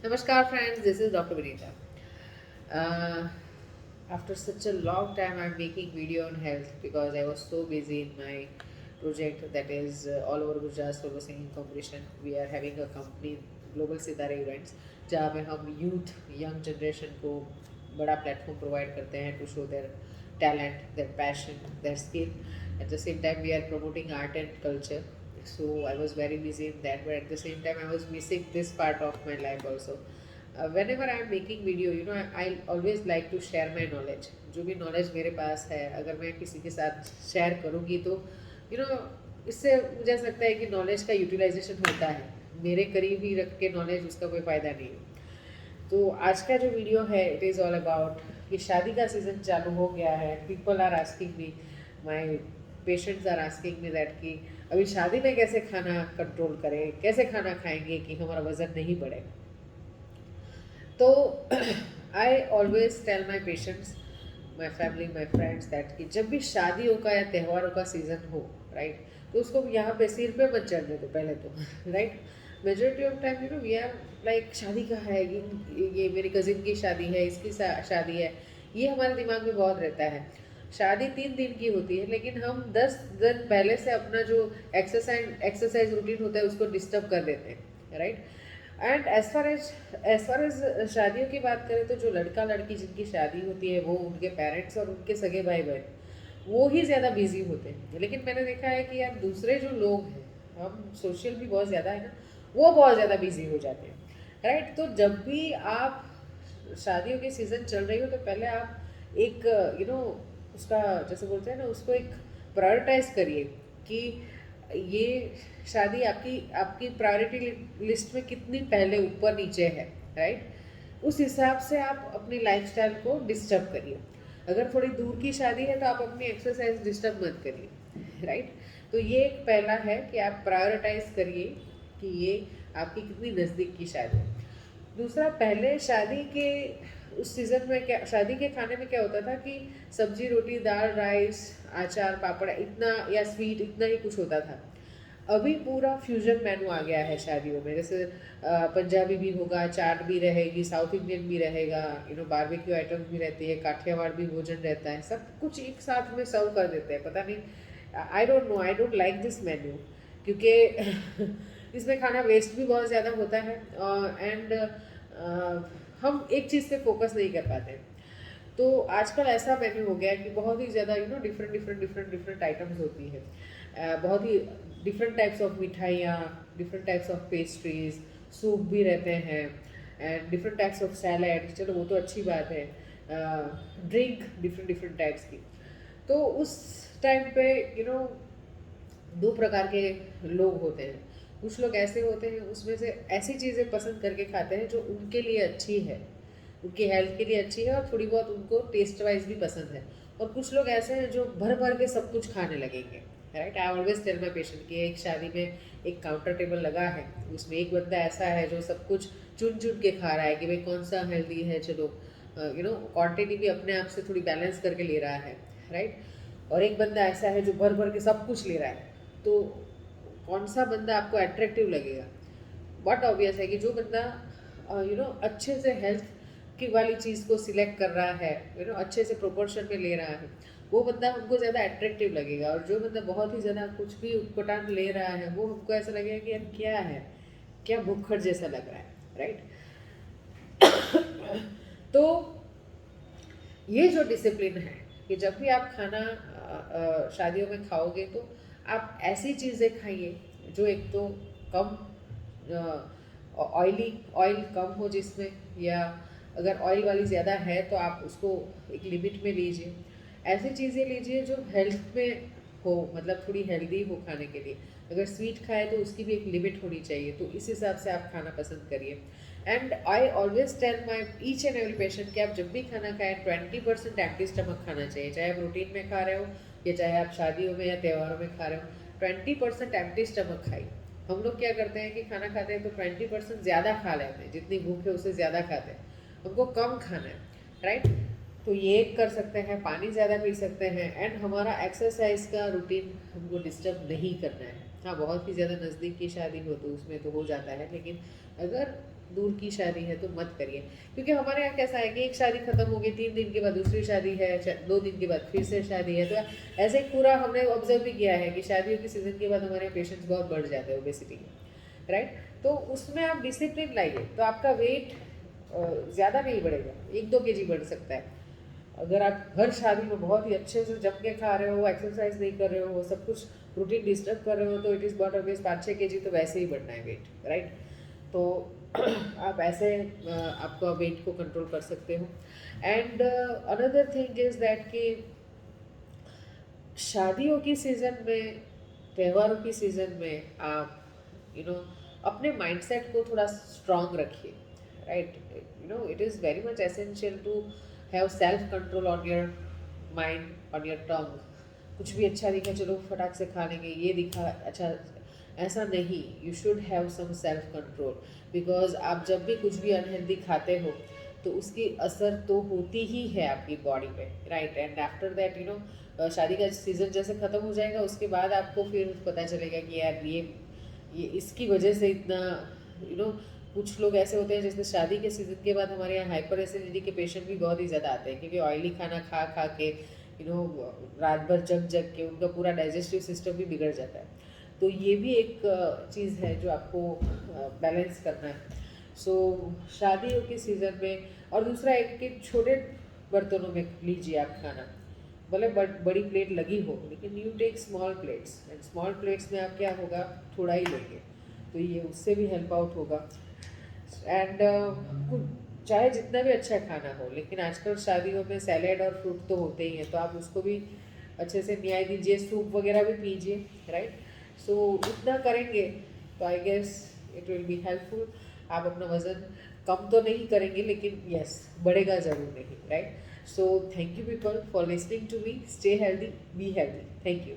Namaskar friends, this is Dr. Vinita. Uh, After such a long time, I'm making video on health because I was so busy in my project that is all over Gujarat solo singing competition. We are having a company global सितारे events जहाँ पे हम youth young generation को बड़ा platform provide करते हैं to show their talent their passion their skill at the same time we are promoting art and culture. So I was very busy in that, but at the same time I was missing this part of my life also. Whenever I am making video, I always like to share my knowledge. जो भी knowledge मेरे पास है अगर मैं किसी के साथ share करूँगी तो you know इससे मुझे ऐसा लगता है कि knowledge का utilization होता है. मेरे करीब ही रख के knowledge उसका कोई फ़ायदा नहीं है. तो आज का जो वीडियो है इट इज़ ऑल अबाउट कि शादी का सीज़न चालू हो गया है. People are asking me, my patients are asking me that कि अभी शादी में कैसे खाना कंट्रोल करें, कैसे खाना खाएंगे कि हमारा वज़न नहीं बढ़े. तो I always tell my patients, my family, my friends that कि जब भी शादियों का या त्योहारों का सीज़न हो, राइट, तो उसको यहाँ पे सिर पे मत चढ़ने दो पहले तो. Right. Majority of time we are like शादी का है, ये मेरी कज़िन की शादी है, इसकी शादी है, ये हमारे दिमाग में बहुत रहता है. शादी 3 दिन की होती है लेकिन हम 10 दिन पहले से अपना जो एक्सरसाइज रूटीन होता है उसको डिस्टर्ब कर देते हैं. Right. And as far as शादियों की बात करें तो जो लड़का लड़की जिनकी शादी होती है वो उनके पेरेंट्स और उनके सगे भाई बहन वो ही ज़्यादा बिजी होते हैं. लेकिन मैंने देखा है कि यार दूसरे जो लोग हैं, हम सोशल भी बहुत ज़्यादा है ना, वो बहुत ज़्यादा बिजी हो जाते हैं. राइट. तो जब भी आप शादियों के सीज़न चल रही हो तो पहले आप एक उसका जैसे बोलते हैं ना उसको एक प्रायोरिटाइज करिए कि ये शादी आपकी आपकी प्रायोरिटी लिस्ट में कितनी पहले ऊपर नीचे है. राइट. उस हिसाब से आप अपनी लाइफस्टाइल को डिस्टर्ब करिए. अगर थोड़ी दूर की शादी है तो आप अपनी एक्सरसाइज डिस्टर्ब मत करिए. राइट. तो ये एक पहला है कि आप प्रायोरिटाइज करिए कि ये आपकी कितनी नज़दीक की शादी है. दूसरा, पहले शादी के उस सीज़न में क्या शादी के खाने में क्या होता था कि सब्जी रोटी दाल राइस अचार पापड़ इतना या स्वीट इतना ही कुछ होता था. अभी पूरा फ्यूजन मेनू आ गया है शादियों में. जैसे पंजाबी भी होगा, चाट भी रहेगी, साउथ इंडियन भी रहेगा, बारबेक्यू आइटम्स भी रहती है, काठियावाड़ भी भोजन रहता है, सब कुछ एक साथ में सर्व कर देते हैं. पता नहीं, I don't know, I don't like this menu क्योंकि इसमें खाना वेस्ट भी बहुत ज़्यादा होता है एंड हम एक चीज़ पे फोकस नहीं कर पाते हैं. तो आजकल ऐसा मेन्यू हो गया है कि बहुत ही ज़्यादा different different different different items होती है. बहुत ही डिफरेंट टाइप्स ऑफ मिठाइयाँ, different types of pastries, soup भी रहते हैं and different types of salad. चलो वो तो अच्छी बात है. ड्रिंक डिफरेंट डिफरेंट टाइप्स की. तो उस टाइम पे दो प्रकार के लोग होते हैं. कुछ लोग ऐसे होते हैं उसमें से ऐसी चीज़ें पसंद करके खाते हैं जो उनके लिए अच्छी है, उनकी हेल्थ के लिए अच्छी है और थोड़ी बहुत उनको टेस्ट वाइज भी पसंद है. और कुछ लोग ऐसे हैं जो भर भर के सब कुछ खाने लगेंगे. Right. I always tell my patient कि एक शादी में एक काउंटर टेबल लगा है, उसमें एक बंदा ऐसा है जो सब कुछ चुन चुन के खा रहा है कि भाई कौन सा हेल्दी है, चलो क्वांटिटी भी अपने आप से थोड़ी बैलेंस करके ले रहा है. राइट. और एक बंदा ऐसा है जो भर भर के सब कुछ ले रहा है. तो कौन सा बंदा आपको अट्रैक्टिव लगेगा? बट ऑब्वियस है कि जो बंदा अच्छे से हेल्थ की वाली चीज़ को सिलेक्ट कर रहा है, अच्छे से प्रोपोर्शन में ले रहा है, वो बंदा हमको ज़्यादा अट्रैक्टिव लगेगा. और जो बंदा बहुत ही ज़्यादा कुछ भी उटपटांग ले रहा है वो हमको ऐसा लगेगा कि यार क्या है, क्या भुक्खड़ जैसा लग रहा है. राइट. तो ये जो डिसिप्लिन है कि जब भी आप खाना शादियों में खाओगे तो आप ऐसी चीज़ें खाइए जो एक तो कम ऑयल कम हो जिसमें, या अगर ऑयल वाली ज़्यादा है तो आप उसको एक लिमिट में लीजिए. ऐसी चीज़ें लीजिए जो हेल्थ में हो, मतलब थोड़ी हेल्दी हो खाने के लिए. अगर स्वीट खाए तो उसकी भी एक लिमिट होनी चाहिए. तो इस हिसाब से आप खाना पसंद करिए. And I always tell my each and every patient कि आप जब भी खाना खाएं 20% एम्प्टी स्टमक खाना चाहिए. चाहे आप रूटीन में खा रहे हो या चाहे आप शादियों में या त्योहारों में खा रहे हो, 20% एम्प्टी स्टमक खाइए. हम लोग क्या करते हैं कि खाना खाते हैं तो 20% ज़्यादा खा लेते हैं, जितनी भूख है उससे ज़्यादा खाते हैं. हमको कम खाना है. राइट. तो ये कर सकते हैं, पानी ज़्यादा पी सकते हैं एंड हमारा एक्सरसाइज का रूटीन हमको डिस्टर्ब नहीं करना है. हाँ, बहुत ही ज़्यादा नज़दीक की शादी हो तो उसमें तो हो जाता है, लेकिन अगर दूर की शादी है तो मत करिए, क्योंकि हमारे यहाँ कैसा है कि एक शादी खत्म हो गई, 3 दिन के बाद दूसरी शादी है, 2 दिन के बाद फिर से शादी है। तो ऐसे ही पूरा हमने ऑब्जर्व भी किया है कि शादियों के सीज़न के बाद हमारे पेशेंट्स बहुत बढ़ जाते हैं ओबेसिटी के, राइट। तो उसमें आप डिसिप्लिन लाइए तो आपका वेट ज़्यादा नहीं बढ़ेगा, 1-2 kg बढ़ सकता है। अगर आप हर शादी में बहुत ही अच्छे से जम के खा रहे हो, एक्सरसाइज नहीं कर रहे हो, सब कुछ रूटीन डिस्टर्ब कर रहे हो, तो it is but obvious 5-6 kg तो वैसे ही बढ़ना है वेट, राइट। तो आप ऐसे आपका वेट को कंट्रोल कर सकते हो। And another thing is that कि शादियों की सीज़न में, त्योहारों की सीज़न में आप अपने माइंडसेट को थोड़ा स्ट्रांग रखिए, right. It is very much essential to have self control on your mind, on your tongue. कुछ भी अच्छा दिखा चलो फटाक से खा लेंगे, ये दिखा अच्छा, ऐसा नहीं। You should have some self control, because आप जब भी कुछ भी अनहेल्दी खाते हो तो उसकी असर तो होती ही है आपकी बॉडी पे, राइट। एंड आफ्टर दैट शादी का सीज़न जैसे ख़त्म हो जाएगा उसके बाद आपको फिर पता चलेगा कि यार ये इसकी वजह से इतना यू नो कुछ लोग ऐसे होते हैं जैसे शादी के सीज़न के बाद हमारे यहाँ हाइपर एसिडिटी के पेशेंट भी बहुत ही ज़्यादा आते हैं, क्योंकि ऑयली खाना खा खा के रात भर जग जग के उनका पूरा डाइजेस्टिव सिस्टम भी बिगड़ जाता है। तो ये भी एक चीज़ है जो आपको बैलेंस करना है। सो शादियों के सीज़न में, और दूसरा एक कि छोटे बर्तनों में लीजिए आप खाना, भले बड़ी प्लेट लगी हो, लेकिन you take small plates, and small plates में आप क्या होगा, थोड़ा ही लेंगे, तो ये उससे भी हेल्प आउट होगा। एंड चाहे जितना भी अच्छा खाना हो, लेकिन आजकल शादियों में सैलेड और फ्रूट तो होते ही हैं, तो आप उसको भी अच्छे से न्याय दीजिए, सूप वगैरह भी पीजिए, राइट। सो इतना करेंगे तो I guess it will be helpful. आप अपना वज़न कम तो नहीं करेंगे, लेकिन यस बढ़ेगा ज़रूर नहीं, right. So thank you people for listening to me. Stay healthy, be healthy. Thank you.